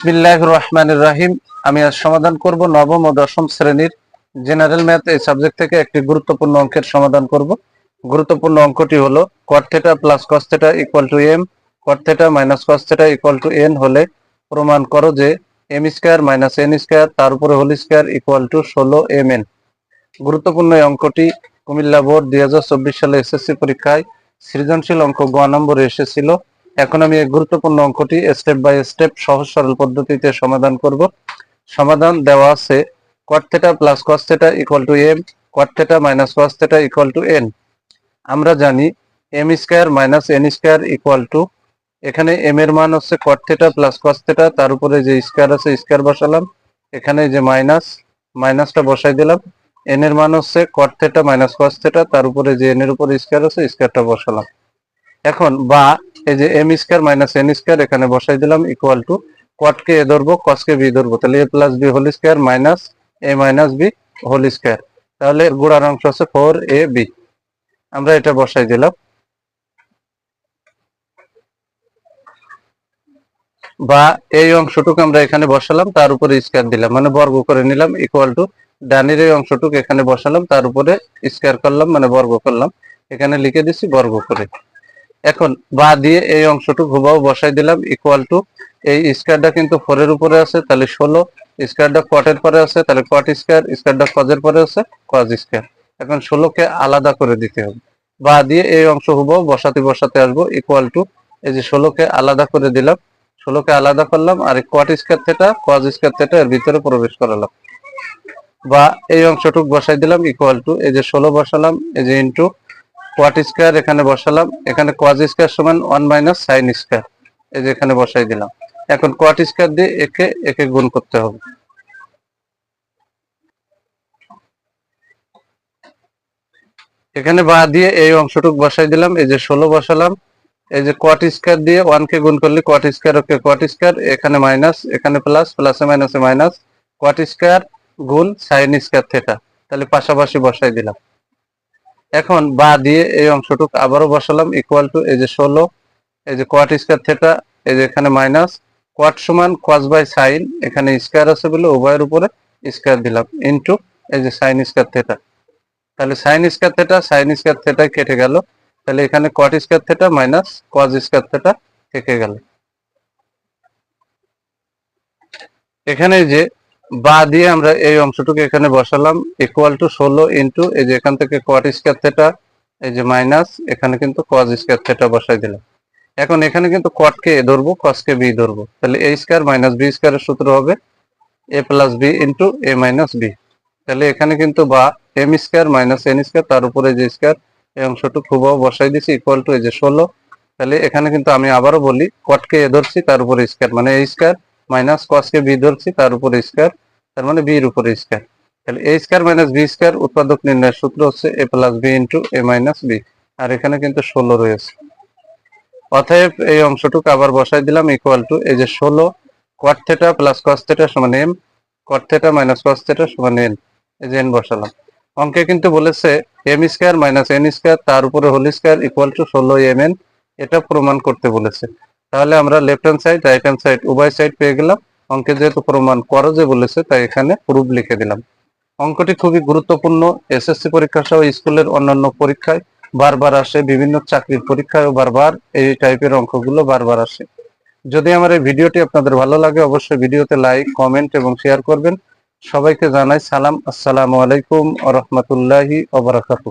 বিসমিল্লাহির রহমানির রহিম। আমি আজ সমাধান করব নবম ও দশম শ্রেণীর জেনারেল ম্যাথ এই সাবজেক্ট থেকে একটি গুরুত্বপূর্ণ অঙ্কের সমাধান করব। গুরুত্বপূর্ণ অঙ্কটি হলো cot θ plus cos θ equal to m, cot θ minus cos θ equal to n হলে প্রমাণ করো যে m square minus n square তার উপরে whole square equal to 16 mn। গুরুত্বপূর্ণ এই অঙ্কটি কুমিল্লা বোর্ড 2024 সালে এসএসসি পরীক্ষায় সৃজনশীল অঙ্ক গ নম্বরে এসেছিল। এখন আমি এই গুরুত্বপূর্ণ অঙ্কটি স্টেপ বাই স্টেপ সহজ সরল পদ্ধতিতে সমাধান করব। সমাধান দেওয়া আছে cot θ plus cos θ equal to m, cot θ minus cos θ equal to n। আমরা জানি m square minus n square equal to, এখানে m এর মান হচ্ছে cot θ প্লাস cos θ, তার উপরে যে স্কয়ার আছে স্কয়ার বসালাম, এখানে যে মাইনাসটা বসাই দিলাম। n এর মান হচ্ছে cot θ মাইনাস cos θ, তার উপরে যে n এর উপর স্কয়ার আছে স্কয়ারটা বসালাম। এখন বা এই যে m square minus n square এখানে বসাই দিলাম ইকুয়াল টু cot কে a ধরবো cos কে b ধরবো, তাহলে a plus b whole square minus a minus b whole square, তাহলে গুণার অংশ আছে 4ab। আমরা এটা বসাই দিলাম। বা এই অংশটুকু আমরা এখানে বসালাম, তার উপরে স্কয়ার দিলাম, মানে বর্গ করে নিলাম ইকুয়াল টু ডানের এই অংশটুকু এখানে বসালাম, তার উপরে স্কয়ার করলাম মানে বর্গ করলাম, এখানে লিখে দিছি বর্গ করে। এখন বা দিয়ে এই অংশটুকু হুবহু বসাই দিলাম ইকুয়াল টু, এই স্কয়ারটা কিন্তু 4 এর উপরে আছে তাহলে 16, স্কয়ারটা cot এর পরে আছে তাহলে cot স্কয়ার, স্কয়ারটা cos এর পরে আছে cos স্কয়ার। এখন 16 কে আলাদা করে দিতে হবে। বা দিয়ে এই অংশ হুবহু বসাতে আসবো ইকুয়াল টু, এই যে 16 কে আলাদা করে দিলাম, 16 কে আলাদা করলাম আর cot square theta cos square theta এর ভিতরে প্রবেশ করালাম। বা এই অংশটুকু বসাই দিলাম ইকুয়াল টু, এই যে 16 বসালাম, এই যে ইনটু cot স্কয়ার এখানে বসালাম, এখানে cos স্কয়ার সমান 1 মাইনাস sin স্কয়ার, এই যে এখানে বসাই দিলাম। এখন cot স্কয়ার দিয়ে একে গুণ করতে হবে। এখানে বা দিয়ে এই অংশটুকু বসাই দিলাম, এই যে 16 বসালাম, এই যে cot স্কয়ার দিয়ে 1 কে গুণ করলে cot স্কয়ার ওকে cot স্কয়ার, এখানে মাইনাস এখানে প্লাস, প্লাসে মাইনাসে মাইনাস, cot স্কয়ার গুণ sin স্কয়ার থিটা, তাহলে পাশাপাশি বসাই দিলাম। এখন বা দিয়ে এই অংশটুকু আবারও বসালাম ইকুয়াল টু, এই যে 16, এই যে cot স্কয়ার থিটা, এই যে এখানে মাইনাস cot সমান cos বাই sin, এখানে স্কয়ার আছে বলে উভয়ের উপরে স্কয়ার দিলাম ইনটু এই যে sin স্কয়ার থিটা, তাহলে sin square theta sin square theta কেটে গেল, তাহলে এখানে cot square theta minus cos square theta থেকে গেল। এখানে যে বা দিয়ে আমরা এই অংশটুকু এখানে বসালাম ইকুয়াল টু 16 ইনটু এই যে এখান থেকে cot স্কয়ার থিটা, এই যে মাইনাস এখানে কিন্তু cos স্কয়ার থিটা বসাই দিলাম। এখন এখানে কিন্তু cot কে a ধরবো cos কে b ধরবো, তাহলে a স্কয়ার মাইনাস b স্কয়ারের সূত্র হবে a plus b into a minus b। তাহলে এখানে কিন্তু বা m square minus n square তার উপরে যে স্কয়ার, এই অংশটুকু হুবহু বসাই দিছি ইকুয়াল টু এই যে 16। তাহলে এখানে কিন্তু আমি আবারও বলি cot কে a ধরছি তার উপরে স্কয়ার মানে a স্কয়ার মাইনাস cos কে b ধরছি তার উপরে স্কয়ার, তার মানে b এর উপরে স্কয়ার। তাহলে a square minus b square উৎপাদক নির্ণয়ের সূত্র হচ্ছে a plus b into a minus b, আর এখানে কিন্তু 16 রয়েছে। অতএব এই অংশটুকু আবার বসাই দিলাম ইকুয়াল টু এই যে 16 cot θ প্লাস cos θ সমান m, cot θ মাইনাস cos θ সমান n, এই যে n বসালাম। অঙ্কে কিন্তু বলেছে m square minus n square তার উপরে whole square equal to 16 mn, এটা প্রমাণ করতে বলেছে। তাহলে আমরা left hand side right hand side উভয় সাইড পেয়ে গেলাম। অঙ্কে যেহেতু প্রমাণ করো যে বলেছে তাই এখানে প্রুফ লিখে দিলাম। অঙ্কটি খুবই গুরুত্বপূর্ণ, এসএসসি পরীক্ষা সহ স্কুলের অন্যান্য পরীক্ষায় বারবার আসে, বিভিন্ন চাকরির পরীক্ষায়ও বারবার এই টাইপের অঙ্কগুলো বারবার আসে। যদি আমার এই ভিডিওটি আপনাদের ভালো লাগে অবশ্যই ভিডিওতে লাইক কমেন্ট এবং শেয়ার করবেন। সবাইকে জানাই সালাম, আসসালামু আলাইকুম ওয়া রাহমাতুল্লাহি ওয়া বারাকাতুহু।